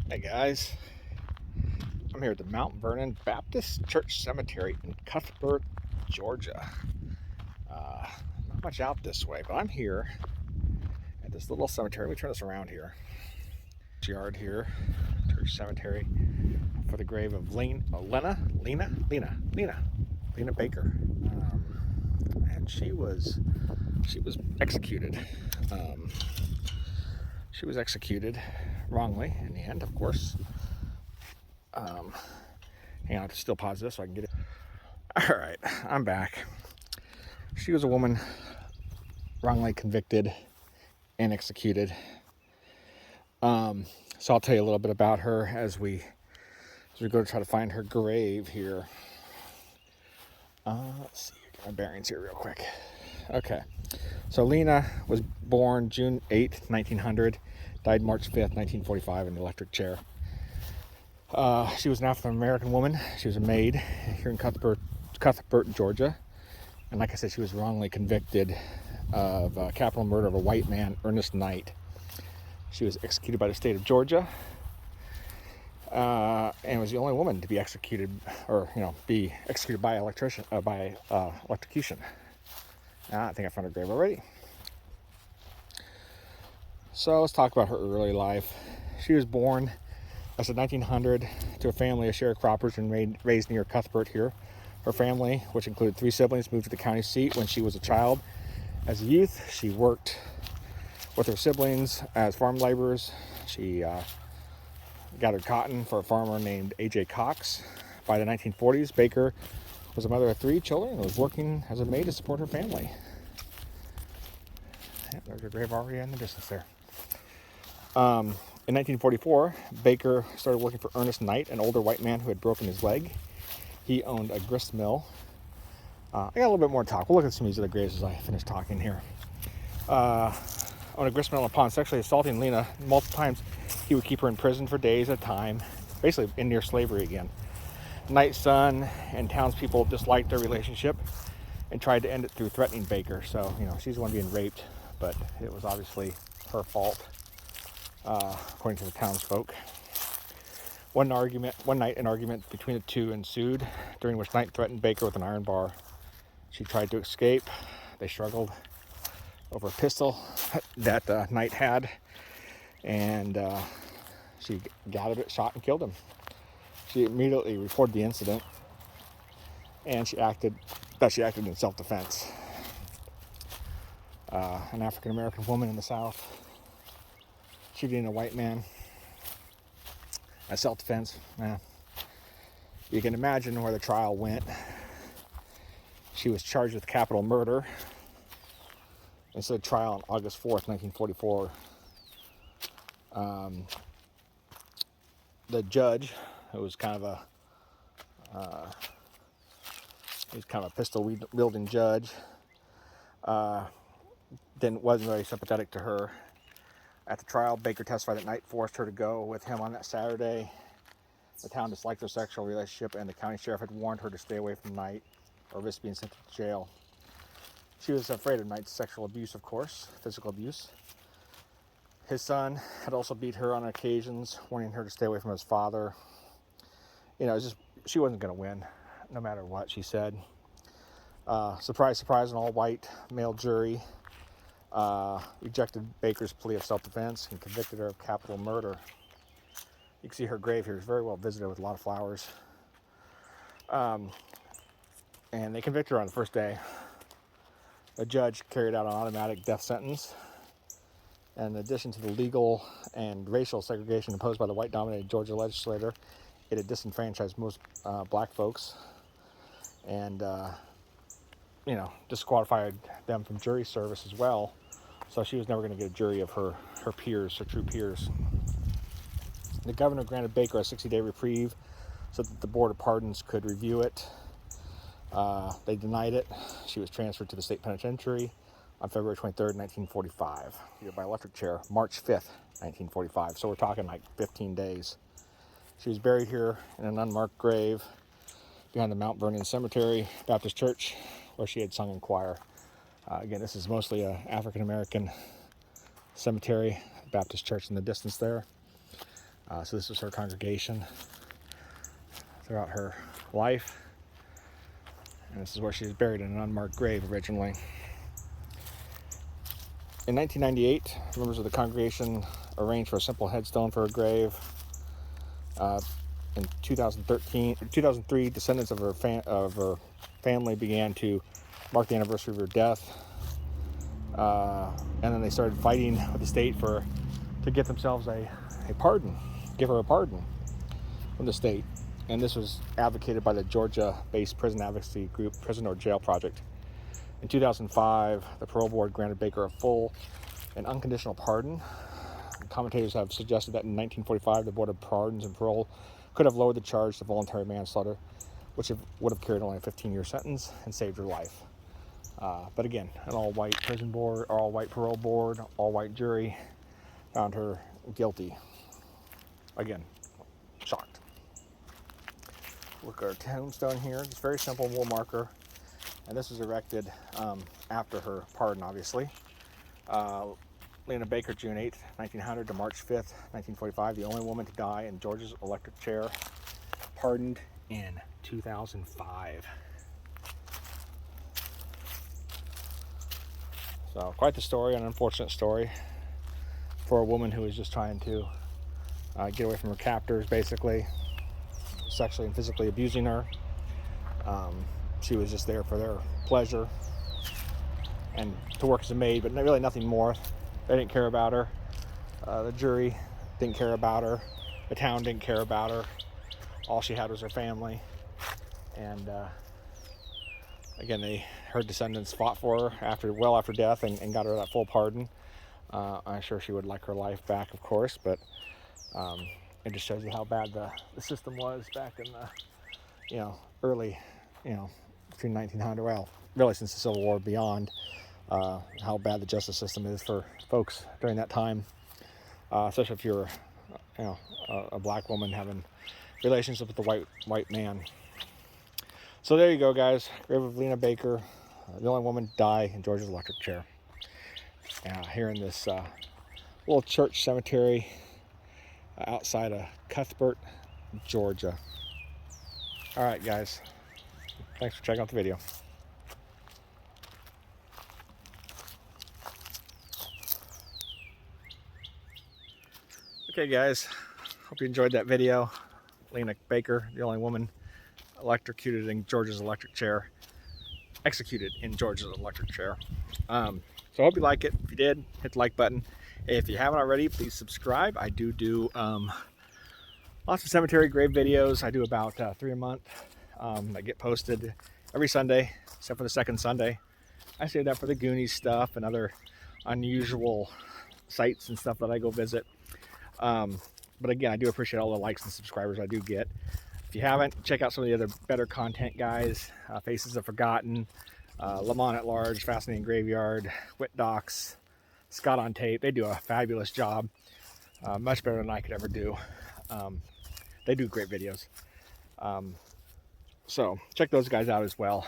Hey guys, I'm here at the Mount Vernon Baptist Church Cemetery in Cuthbert, Georgia. Not much out this way, but I'm here at this little cemetery. Let me turn this around here. Yard here, church cemetery, for the grave of Lena Baker, and she was executed. Um, she was executed wrongly in the end, of course. Hang on, I have to still pause this so I can get it. All right, I'm back. She was a woman wrongly convicted and executed. So I'll tell you a little bit about her as we go to try to find her grave here. Let's see, get my bearings here real quick. Okay, so Lena was born June 8th, 1900, died March 5th, 1945 in an electric chair. She was an African-American woman. She was a maid here in Cuthbert, Georgia. And like I said, she was wrongly convicted of capital murder of a white man, Ernest Knight. She was executed by the state of Georgia, and was the only woman to be executed, or be executed by electrocution. I think I found her grave already. So let's talk about her early life. She was born, as in 1900, to a family of sharecroppers and raised near Cuthbert here. Her family, which included 3 siblings, moved to the county seat when she was a child. As a youth, she worked with her siblings as farm laborers. She gathered cotton for a farmer named A.J. Cox. By the 1940s, Baker was a mother of 3 children and was working as a maid to support her family. Yeah, there's her grave already in the distance there. In 1944, Baker started working for Ernest Knight, an older white man who had broken his leg. He owned a grist mill. I got a little bit more to talk. We'll look at some of these other graves as I finish talking here. On a grist mill, upon sexually assaulting Lena multiple times, he would keep her in prison for days at a time, basically in near slavery again. Knight's son and townspeople disliked their relationship and tried to end it through threatening Baker. So, she's the one being raped, but it was obviously her fault, according to the townsfolk. One night, an argument between the two ensued, during which Knight threatened Baker with an iron bar. She tried to escape. They struggled over a pistol that Knight had, and she gathered it, shot, and killed him. She immediately reported the incident, and she acted in self-defense. An African-American woman in the South shooting a white man as self-defense. You can imagine where the trial went. She was charged with capital murder. And so the trial on August 4th, 1944. The judge, who was kind of a pistol-wielding judge, wasn't very sympathetic to her. At the trial, Baker testified that Knight forced her to go with him on that Saturday. The town disliked their sexual relationship, and the county sheriff had warned her to stay away from Knight or risk being sent to jail. She was afraid of Knight's sexual abuse, of course, physical abuse. His son had also beat her on occasions, warning her to stay away from his father. She wasn't going to win, no matter what, she said. Surprise, surprise, an all-white male jury rejected Baker's plea of self-defense and convicted her of capital murder. You can see her grave here is very well visited with a lot of flowers. And they convicted her on the first day. The judge carried out an automatic death sentence. And in addition to the legal and racial segregation imposed by the white-dominated Georgia legislature, it had disenfranchised most black folks and, disqualified them from jury service as well. So she was never going to get a jury of her peers, her true peers. The governor granted Baker a 60-day reprieve so that the Board of Pardons could review it. They denied it. She was transferred to the state penitentiary on February 23rd, 1945, by electric chair, March 5th, 1945. So we're talking like 15 days. She was buried here in an unmarked grave behind the Mount Vernon Cemetery Baptist Church, where she had sung in choir. Again, this is mostly an African-American cemetery, Baptist church in the distance there. So this was her congregation throughout her life. And this is where she was buried in an unmarked grave originally. In 1998, members of the congregation arranged for a simple headstone for her grave. In 2003, descendants of her family began to mark the anniversary of her death. And then they started fighting with the state to get themselves a pardon, give her a pardon from the state. And this was advocated by the Georgia-based prison advocacy group, Prison or Jail Project. In 2005, the parole board granted Baker a full and unconditional pardon. Commentators have suggested that in 1945, the Board of Pardons and Parole could have lowered the charge to voluntary manslaughter, which would have carried only a 15-year sentence and saved her life. But again, an all-white prison board, all-white parole board, all-white jury found her guilty. Again, shocked. Look at our tombstone here. It's very simple wool marker. And this was erected after her pardon, obviously. Lena Baker, June 8th, 1900 to March 5th, 1945, the only woman to die in Georgia's electric chair, pardoned in 2005. So quite the story, an unfortunate story for a woman who was just trying to get away from her captors, basically, sexually and physically abusing her. She was just there for their pleasure and to work as a maid, but really nothing more. They didn't care about her. The jury didn't care about her. The town didn't care about her. All she had was her family. And again, her descendants fought for her well after death and got her that full pardon. I'm sure she would like her life back, of course, but it just shows you how bad the system was back in the early, between 1900, well, really since the Civil War beyond. How bad the justice system is for folks during that time, especially if you're, a black woman having relationships with a white man. So there you go, guys. Grave of Lena Baker, the only woman to die in Georgia's electric chair. Here in this little church cemetery outside of Cuthbert, Georgia. All right, guys. Thanks for checking out the video. Okay, guys, hope you enjoyed that video. Lena Baker, the only woman executed in Georgia's electric chair. So I hope you like it. If you did, hit the like button. If you haven't already, please subscribe. I do lots of cemetery grave videos. I do about 3 a month. That get posted every Sunday, except for the second Sunday. I save that for the Goonies stuff and other unusual sites and stuff that I go visit. But again, I do appreciate all the likes and subscribers I do get. If you haven't, check out some of the other better content, guys. Faces of Forgotten, Lamont at Large, Fascinating Graveyard, Wit Docs, Scott on Tape. They do a fabulous job, much better than I could ever do. They do great videos. So check those guys out as well.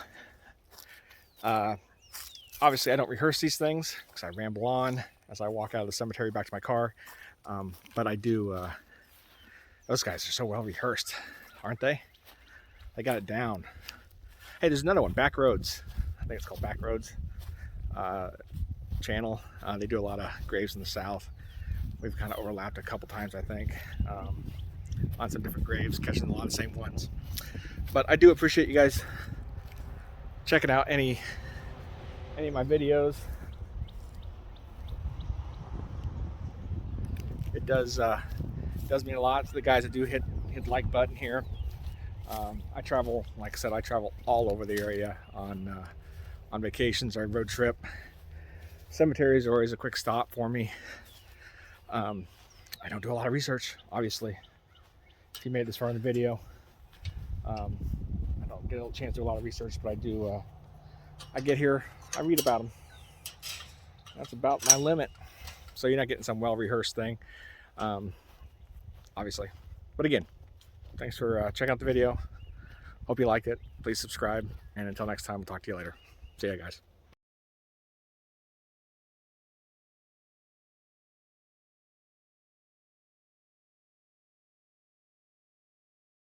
Obviously, I don't rehearse these things because I ramble on as I walk out of the cemetery back to my car. But I do, those guys are so well rehearsed, aren't they? They got it down. Hey, there's another one, Back Roads. I think it's called Back Roads channel. They do a lot of graves in the South. We've kind of overlapped a couple times, I think, on some different graves, catching a lot of the same ones. But I do appreciate you guys checking out any of my videos. It does mean a lot to the guys that do hit the like button here. I travel, like I said, I travel all over the area on vacations or road trip. Cemeteries are always a quick stop for me. I don't do a lot of research, obviously. If you made this far in the video, I don't get a chance to do a lot of research, but I do. I get here, I read about them. That's about my limit. So you're not getting some well-rehearsed thing, obviously. But again, thanks for checking out the video. Hope you liked it. Please subscribe. And until next time, we'll talk to you later. See ya, guys.